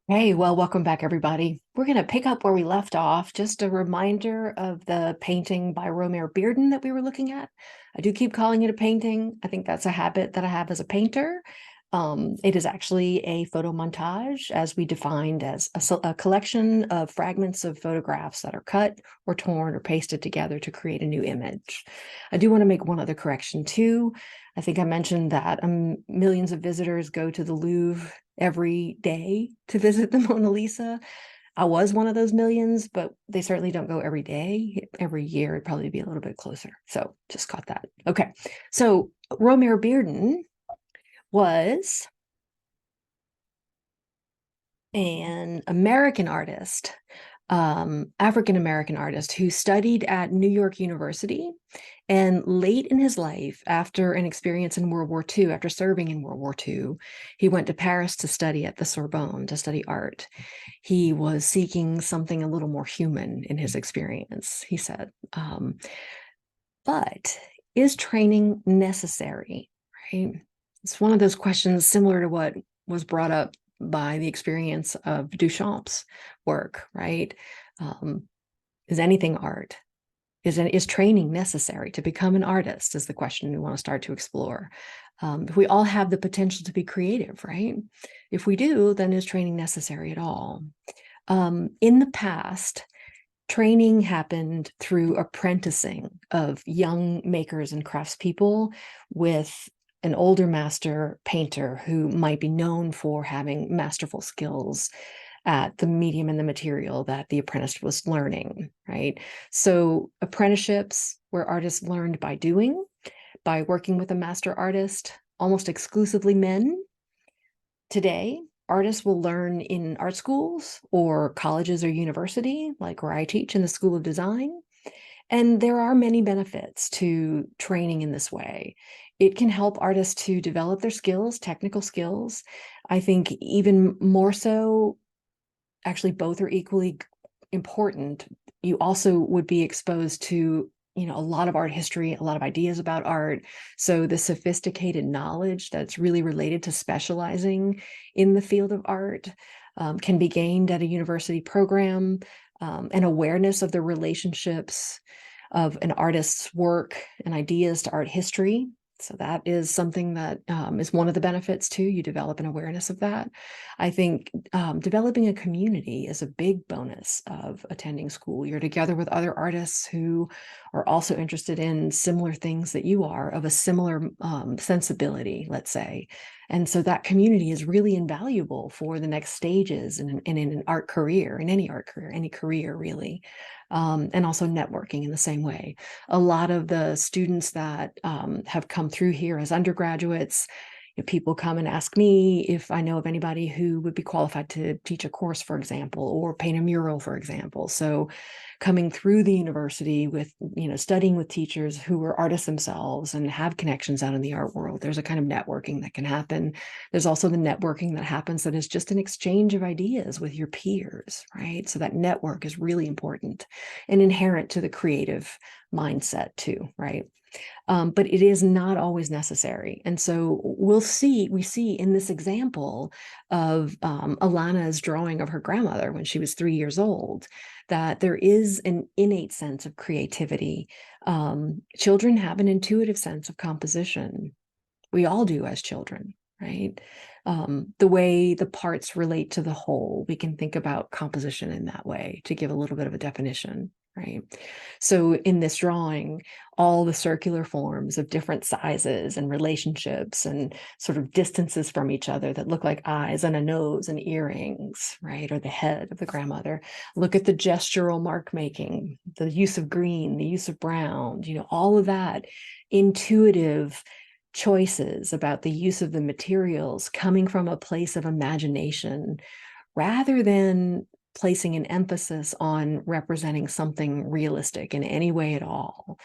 Hey, well, welcome back, everybody. We're going to pick up where we left off. Just a reminder of the painting by Romare Bearden that we were looking at. I do keep calling it a painting. I think that's a habit that I have as a painter. It is actually a photo montage, as we defined as a collection of fragments of photographs that are cut or torn or pasted together to create a new image. I do want to make one other correction, too. I think I mentioned that millions of visitors go to the Louvre every day to visit the Mona Lisa. I was one of those millions, but they certainly don't go every day. Every year, it'd probably be a little bit closer. So just caught that. Okay. So Romare Bearden was an American artist, African American artist who studied at New York University. And late in his life, after an experience in World War II, after serving in World War II, he went to Paris to study at the Sorbonne, to study art. He was seeking something a little more human in his experience, he said. But is training necessary, right? It's one of those questions similar to what was brought up by the experience of Duchamp's work, right? Um, is anything art? Is training necessary to become an artist? Is the question we want to start to explore. If we all have the potential to be creative, right? If we do, then is training necessary at all? In the past, training happened through apprenticing of young makers and craftspeople with an older master painter who might be known for having masterful skills at the medium and the material that the apprentice was learning, right? So apprenticeships where artists learned by doing, by working with a master artist, almost exclusively men. Today, artists will learn in art schools or colleges or university, like where I teach in the School of Design. And there are many benefits to training in this way. It can help artists to develop their skills, technical skills. I think even more so, actually, both are equally important. You also would be exposed to a lot of art history, a lot of ideas about art. So the sophisticated knowledge that's really related to specializing in the field of art can be gained at a university program. An awareness of the relationships of an artist's work and ideas to art history. So that is something that is one of the benefits too. You develop an awareness of that. I think developing a community is a big bonus of attending school. You're together with other artists who are also interested in similar things that you are, of a similar sensibility, let's say. And so that community is really invaluable for the next stages in an art career, in any art career, any career really. And also networking in the same way. A lot of the students that have come through here as undergraduates, people come and ask me if I know of anybody who would be qualified to teach a course, for example, or paint a mural, for example. So coming through the university with, studying with teachers who are artists themselves and have connections out in the art world, there's a kind of networking that can happen. There's also the networking that happens that is just an exchange of ideas with your peers, right? So that network is really important and inherent to the creative mindset too, right? But it is not always necessary. And so we see in this example of Alana's drawing of her grandmother when she was 3 years old, that there is an innate sense of creativity. Children have an intuitive sense of composition. We all do as children, right? The way the parts relate to the whole, we can think about composition in that way to give a little bit of a definition, right? So in this drawing, all the circular forms of different sizes and relationships and sort of distances from each other that look like eyes and a nose and earrings, right? Or the head of the grandmother. Look at the gestural mark making, the use of green, the use of brown, all of that intuitive choices about the use of the materials coming from a place of imagination rather than placing an emphasis on representing something realistic in any way at all.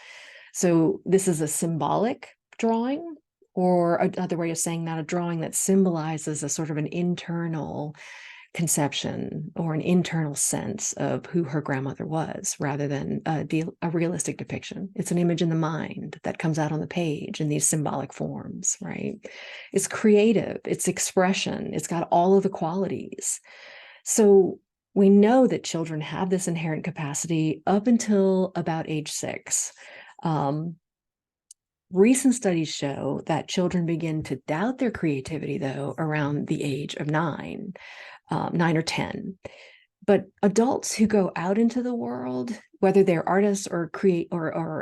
So this is a symbolic drawing, or another way of saying that, a drawing that symbolizes a sort of an internal conception or an internal sense of who her grandmother was rather than a realistic depiction. It's an image in the mind that comes out on the page in these symbolic forms, right? It's creative, it's expression, it's got all of the qualities. So we know that children have this inherent capacity up until about age 6. Recent studies show that children begin to doubt their creativity, though, around the age of 9, 9 or 10. But adults who go out into the world, whether they're artists or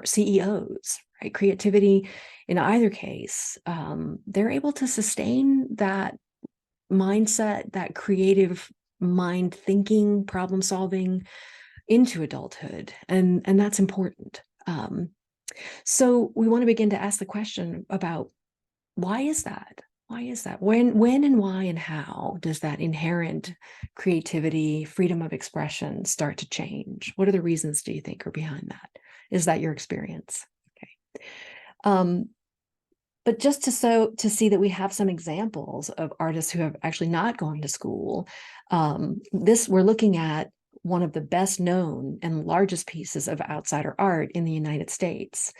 CEOs, right? Creativity in either case, they're able to sustain that mindset, that creative mind thinking, problem solving into adulthood. And that's important. So we want to begin to ask the question about why is that? Why is that? When and why and how does that inherent creativity, freedom of expression start to change? What are the reasons, do you think, are behind that? Is that your experience? Okay. But just to see that we have some examples of artists who have actually not gone to school. We're looking at one of the best known and largest pieces of outsider art in the United States.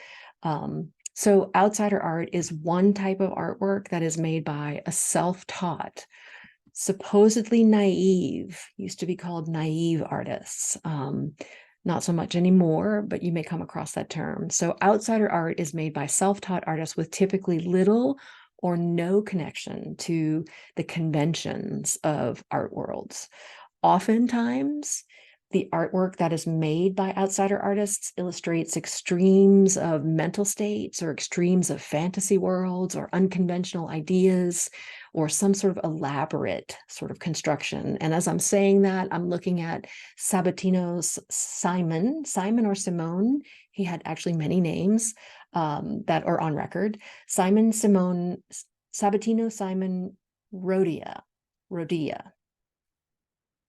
So outsider art is one type of artwork that is made by a self-taught, supposedly naive, used to be called naive artists. Not so much anymore, but you may come across that term. So outsider art is made by self-taught artists with typically little or no connection to the conventions of art worlds. Oftentimes, the artwork that is made by outsider artists illustrates extremes of mental states or extremes of fantasy worlds or unconventional ideas or some sort of elaborate sort of construction. And as I'm saying that, I'm looking at Sabatino's Simon or Simone. He had actually many names that are on record. Sabatino Simon Rodia.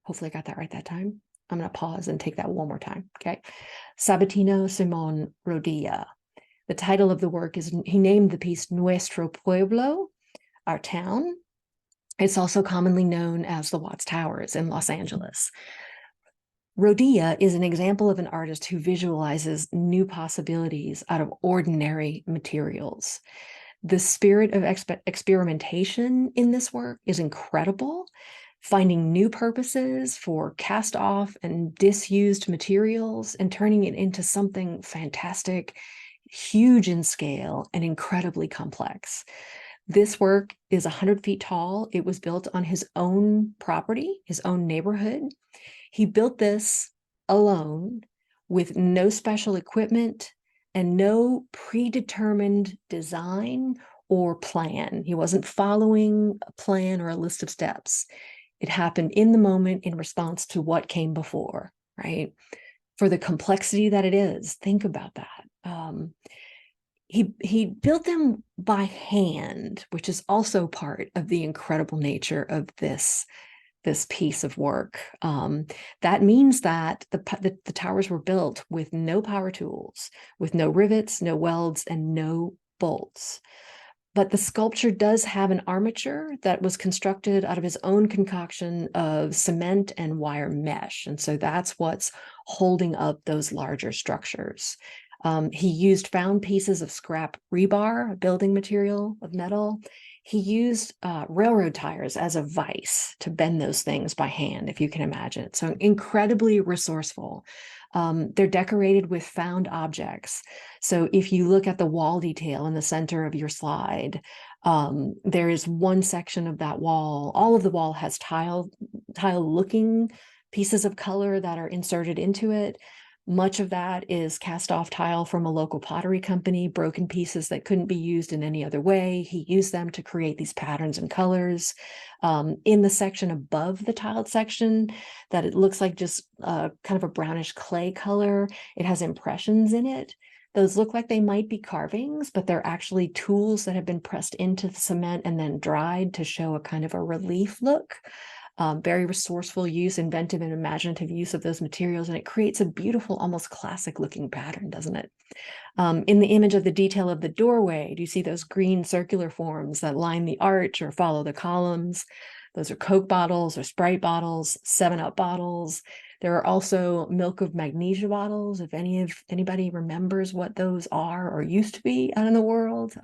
Hopefully I got that right that time. I'm going to pause and take that one more time. Okay. Sabatino Simón Rodilla. The title of the work is, he named the piece Nuestro Pueblo, our town. It's also commonly known as the Watts Towers in Los Angeles. Rodilla is an example of an artist who visualizes new possibilities out of ordinary materials. The spirit of experimentation in this work is incredible. Finding new purposes for cast off and disused materials and turning it into something fantastic, huge in scale, and incredibly complex. This work is 100 feet tall. It was built on his own property, his own neighborhood. He built this alone with no special equipment and no predetermined design or plan. He wasn't following a plan or a list of steps. It happened in the moment in response to what came before, right? For the complexity that it is, think about that. He built them by hand, which is also part of the incredible nature of this piece of work. That means that the towers were built with no power tools, with no rivets, no welds, and no bolts. But the sculpture does have an armature that was constructed out of his own concoction of cement and wire mesh. And so that's what's holding up those larger structures. He used found pieces of scrap rebar, a building material of metal. He used railroad tires as a vise to bend those things by hand, if you can imagine. So incredibly resourceful. They're decorated with found objects. So if you look at the wall detail in the center of your slide, there is one section of that wall. All of the wall has tile-looking pieces of color that are inserted into it. Much of that is cast off tile from a local pottery company, broken pieces that couldn't be used in any other way. He used them to create these patterns and colors. In the section above the tiled section, that it looks like just kind of a brownish clay color, it has impressions in it. Those look like they might be carvings, but they're actually tools that have been pressed into the cement and then dried to show a kind of a relief look. Very resourceful use, inventive and imaginative use of those materials, and it creates a beautiful, almost classic looking pattern, doesn't it? In the image of the detail of the doorway, do you see those green circular forms that line the arch or follow the columns? Those are Coke bottles or Sprite bottles, 7-Up bottles. There are also milk of magnesia bottles, if anybody remembers what those are or used to be out in the world.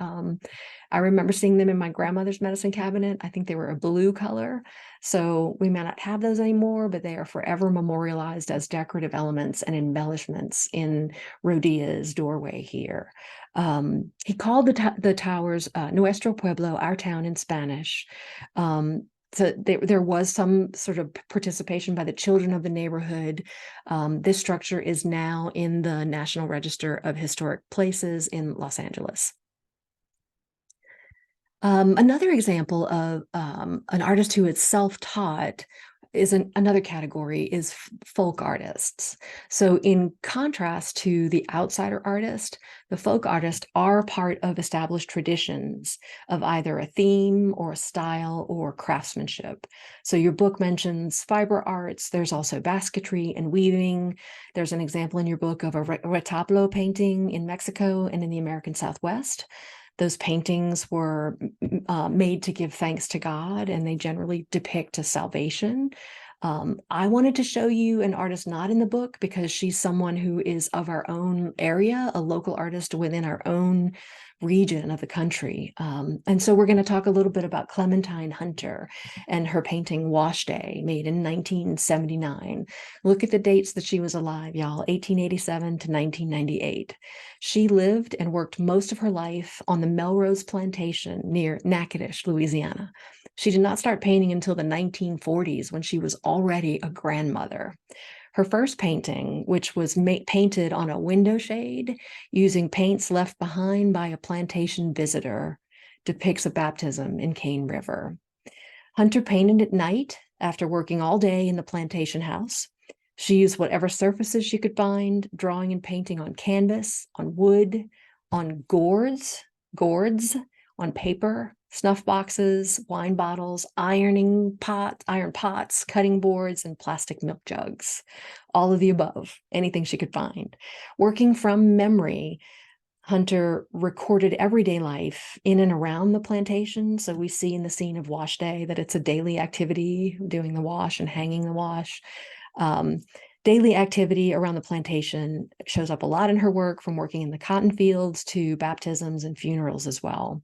I remember seeing them in my grandmother's medicine cabinet. I think they were a blue color. So we may not have those anymore, but they are forever memorialized as decorative elements and embellishments in Rodia's doorway here. He called the towers Nuestro Pueblo, our town in Spanish. So there was some sort of participation by the children of the neighborhood. This structure is now in the National Register of Historic Places in Los Angeles. Another example of an artist who is self-taught is another category is folk artists. So in contrast to the outsider artist, the folk artists are part of established traditions of either a theme or a style or craftsmanship. So your book mentions fiber arts. There's also basketry and weaving. There's an example in your book of a retablo painting in Mexico and in the American Southwest. Those paintings were made to give thanks to God, and they generally depict a salvation. I wanted to show you an artist not in the book because she's someone who is of our own area, a local artist within our own region of the country. And so we're going to talk a little bit about Clementine Hunter and her painting Wash Day, made in 1979. Look at the dates that she was alive, y'all, 1887 to 1998. She lived and worked most of her life on the Melrose Plantation near Natchitoches, Louisiana. She did not start painting until the 1940s when she was already a grandmother. Her first painting, which was painted on a window shade using paints left behind by a plantation visitor, depicts a baptism in Cane River. Hunter painted at night after working all day in the plantation house. She used whatever surfaces she could find, drawing and painting on canvas, on wood, on gourds, on paper, snuff boxes, wine bottles, iron pots, cutting boards, and plastic milk jugs. All of the above, anything she could find. Working from memory, Hunter recorded everyday life in and around the plantation. So we see in the scene of Wash Day that it's a daily activity, doing the wash and hanging the wash. Daily activity around the plantation shows up a lot in her work, from working in the cotton fields to baptisms and funerals as well.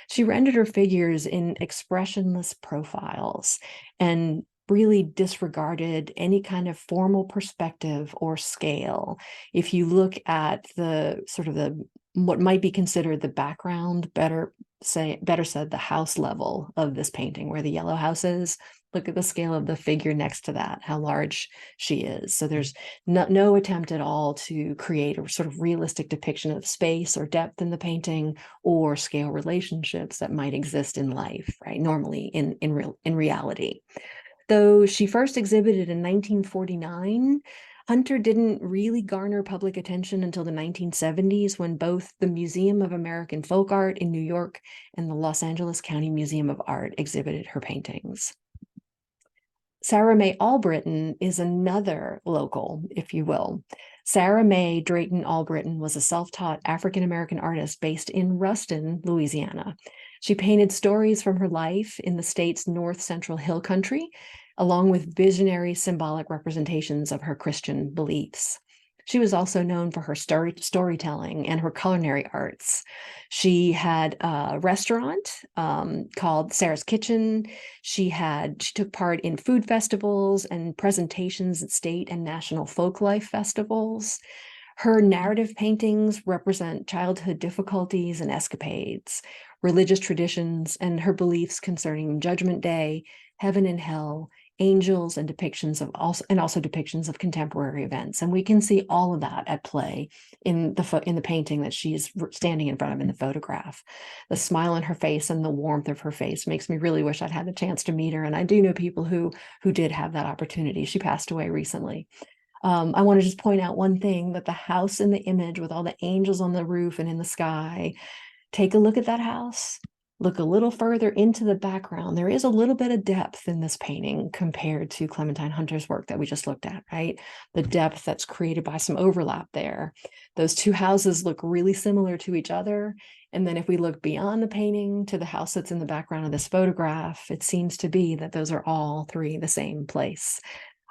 She rendered her figures in expressionless profiles and really disregarded any kind of formal perspective or scale. If you look at the sort of what might be considered the background, better said, the house level of this painting, where the yellow house is, look at the scale of the figure next to that, how large she is. So there's no attempt at all to create a sort of realistic depiction of space or depth in the painting, or scale relationships that might exist in life, right? Normally in reality. Though she first exhibited in 1949, Hunter didn't really garner public attention until the 1970s, when both the Museum of American Folk Art in New York and the Los Angeles County Museum of Art exhibited her paintings. Sarah May Albritton is another local, if you will. Sarah May Drayton Albritton was a self-taught African-American artist based in Ruston, Louisiana. She painted stories from her life in the state's north central hill country, along with visionary symbolic representations of her Christian beliefs. She was also known for her storytelling and her culinary arts. She had a restaurant called Sarah's Kitchen. She took part in food festivals and presentations at state and national folklife festivals. Her narrative paintings represent childhood difficulties and escapades, religious traditions, and her beliefs concerning Judgment Day, heaven and hell, angels, and also depictions of contemporary events. And we can see all of that at play in the painting that she's standing in front of in the photograph. The smile on her face and the warmth of her face makes me really wish I'd had the chance to meet her. And I do know people who did have that opportunity. She passed away recently. I want to just point out one thing, that the house in the image with all the angels on the roof and in the sky, take a look at that house. Look a little further into the background. There is a little bit of depth in this painting compared to Clementine Hunter's work that we just looked at, right? The depth that's created by some overlap there. Those two houses look really similar to each other. And then if we look beyond the painting to the house that's in the background of this photograph, it seems to be that those are all three the same place.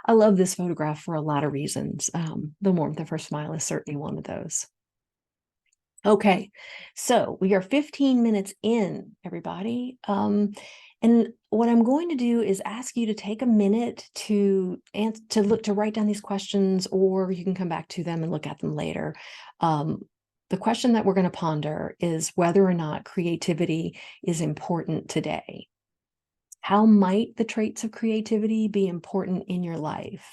I love this photograph for a lot of reasons. The warmth of her smile is certainly one of those. Okay, so we are 15 minutes in, everybody. And what I'm going to do is ask you to take a minute to write down these questions, or you can come back to them and look at them later. The question that we're going to ponder is whether or not creativity is important today. How might the traits of creativity be important in your life?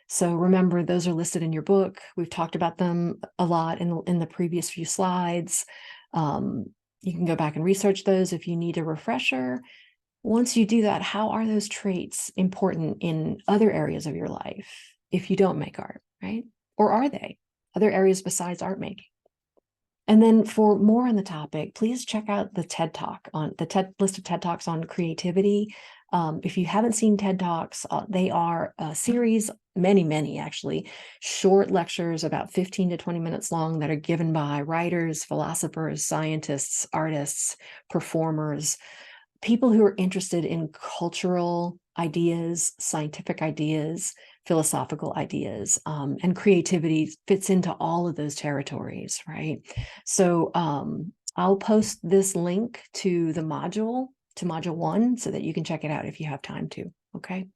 So remember, those are listed in your book. We've talked about them a lot in the previous few slides. You can go back and research those if you need a refresher. Once you do that, how are those traits important in other areas of your life if you don't make art, right? Or are they other areas besides art making? And then for more on the topic, please check out the TED Talk on the list of TED Talks on creativity. If you haven't seen TED Talks, they are a series, many actually, short lectures about 15 to 20 minutes long that are given by writers, philosophers, scientists, artists, performers, people who are interested in cultural ideas, scientific ideas, philosophical ideas, and creativity fits into all of those territories, right? So I'll post this link to the module, to module 1, so that you can check it out if you have time to, okay?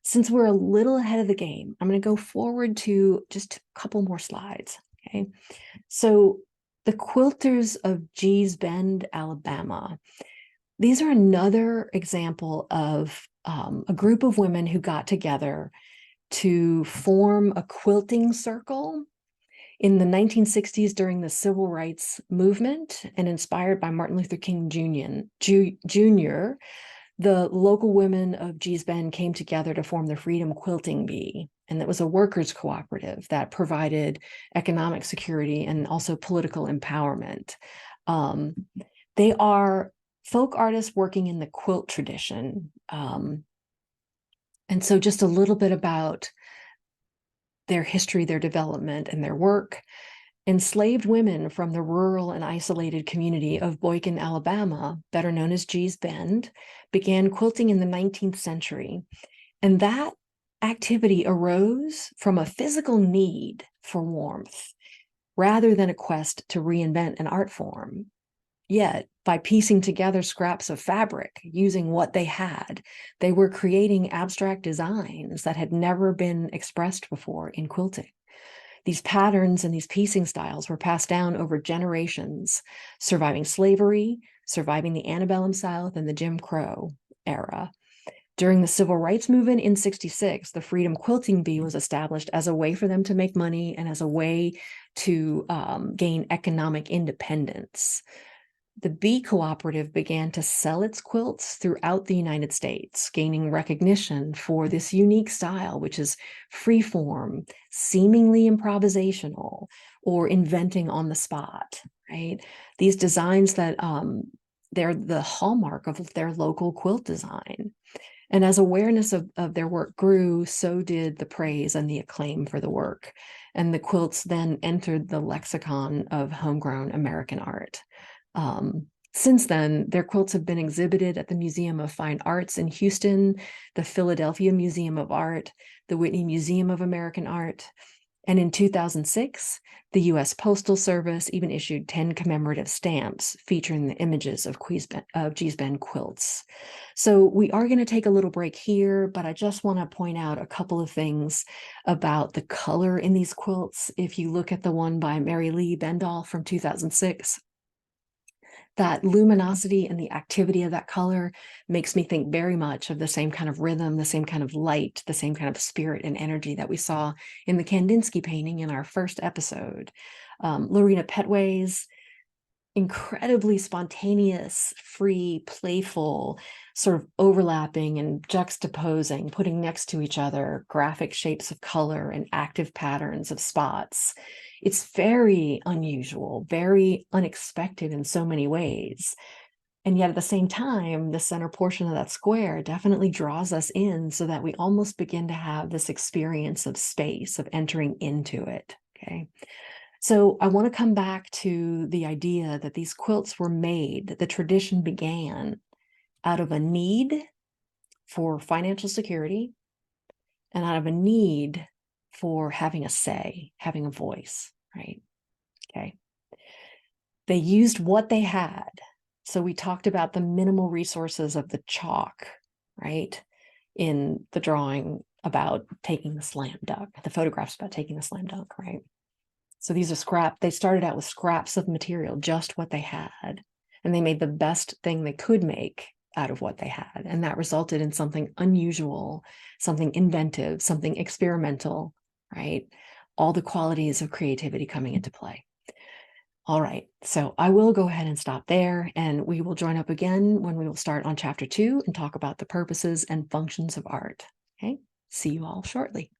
Since we're a little ahead of the game, I'm going to go forward to just a couple more slides, okay? So the Quilters of Gee's Bend, Alabama. These are another example of a group of women who got together to form a quilting circle in the 1960s during the civil rights movement, and inspired by Martin Luther King Jr., the local women of Gee's Bend came together to form the Freedom Quilting Bee. And that was a workers' cooperative that provided economic security and also political empowerment. They are folk artists working in the quilt tradition. And so just a little bit about their history, their development, and their work. Enslaved women from the rural and isolated community of Boykin, Alabama, better known as Gee's Bend, began quilting in the 19th century. And that activity arose from a physical need for warmth rather than a quest to reinvent an art form. Yet, by piecing together scraps of fabric using what they had, they were creating abstract designs that had never been expressed before in quilting. These patterns and these piecing styles were passed down over generations, surviving slavery, surviving the antebellum South and the Jim Crow era. During the Civil Rights Movement in '66, the Freedom Quilting Bee was established as a way for them to make money and as a way to gain economic independence. The Bee Cooperative began to sell its quilts throughout the United States, gaining recognition for this unique style, which is freeform, seemingly improvisational, or inventing on the spot, right? These designs that they're the hallmark of their local quilt design. And as awareness of their work grew, so did the praise and the acclaim for the work. And the quilts then entered the lexicon of homegrown American art. Since then, their quilts have been exhibited at the Museum of Fine Arts in Houston, the Philadelphia Museum of Art, the Whitney Museum of American Art. And in 2006, the U.S. Postal Service even issued 10 commemorative stamps featuring the images of Gee's Bend quilts. So we are going to take a little break here, but I just want to point out a couple of things about the color in these quilts. If you look at the one by Mary Lee Bendall from 2006, that luminosity and the activity of that color makes me think very much of the same kind of rhythm, the same kind of light, the same kind of spirit and energy that we saw in the Kandinsky painting in our first episode. Lorena Petway's incredibly spontaneous, free, playful, sort of overlapping and juxtaposing, putting next to each other graphic shapes of color and active patterns of spots. It's very unusual, very unexpected in so many ways. And yet at the same time, the center portion of that square definitely draws us in so that we almost begin to have this experience of space, of entering into it, okay? So I want to come back to the idea that these quilts were made, that the tradition began out of a need for financial security and out of a need for having a say, having a voice, right? Okay. They used what they had. So we talked about the minimal resources of the chalk, right? In the drawing about taking the slam dunk, the photographs about taking the slam dunk, right? So these are they started out with scraps of material, just what they had. And they made the best thing they could make out of what they had. And that resulted in something unusual, something inventive, something experimental, right? All the qualities of creativity coming into play. All right, so I will go ahead and stop there, and we will join up again when we will start on chapter 2 and talk about the purposes and functions of art. Okay, see you all shortly.